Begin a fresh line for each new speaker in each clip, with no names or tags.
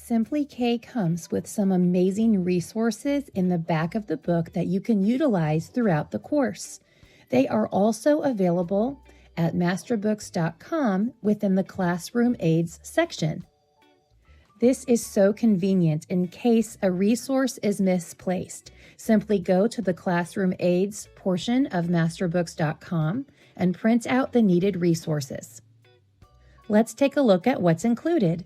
Simply K comes with some amazing resources in the back of the book that you can utilize throughout the course. They are also available at masterbooks.com within the Classroom Aids section. This is so convenient in case a resource is misplaced. Simply go to the Classroom Aids portion of masterbooks.com and print out the needed resources. Let's take a look at what's included.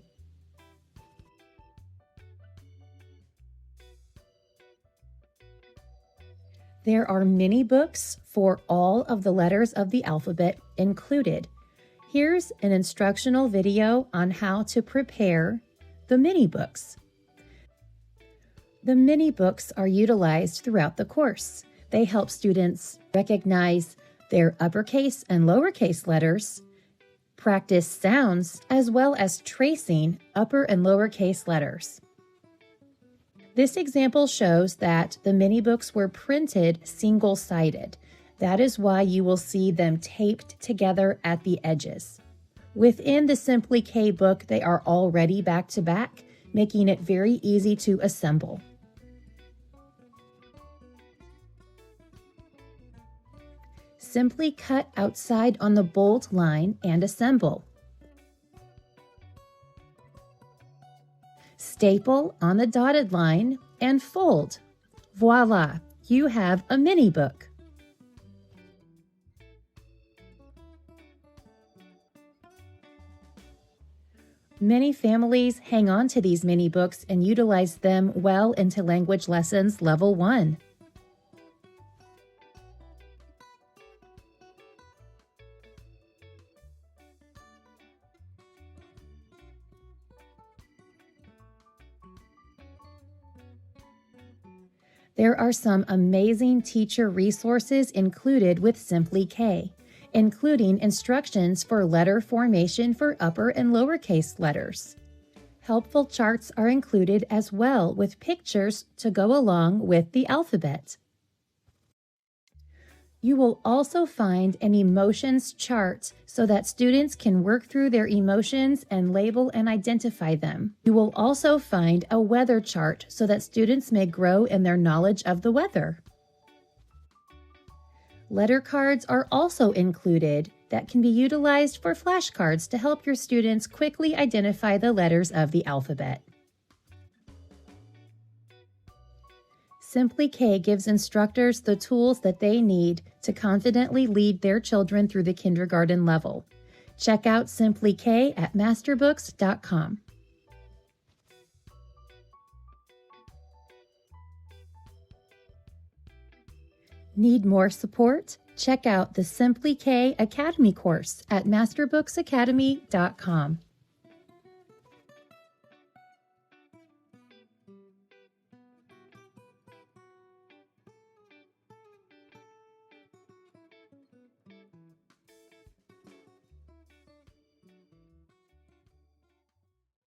There are mini books for all of the letters of the alphabet included. Here's an instructional video on how to prepare the mini books. The mini books are utilized throughout the course. They help students recognize their uppercase and lowercase letters, practice sounds, as well as tracing upper and lowercase letters. This example shows that the mini books were printed single-sided. That is why you will see them taped together at the edges. Within the Simply K book, they are already back-to-back, making it very easy to assemble. Simply cut outside on the bold line and assemble. Staple on the dotted line and fold. Voila, you have a mini book. Many families hang on to these mini books and utilize them well into language lessons level 1. There are some amazing teacher resources included with Simply K, including instructions for letter formation for upper and lowercase letters. Helpful charts are included as well with pictures to go along with the alphabet. You will also find an emotions chart so that students can work through their emotions and label and identify them. You will also find a weather chart so that students may grow in their knowledge of the weather. Letter cards are also included that can be utilized for flashcards to help your students quickly identify the letters of the alphabet. Simply K gives instructors the tools that they need to confidently lead their children through the kindergarten level. Check out Simply K at masterbooks.com. Need more support? Check out the Simply K Academy course at masterbookacademy.com.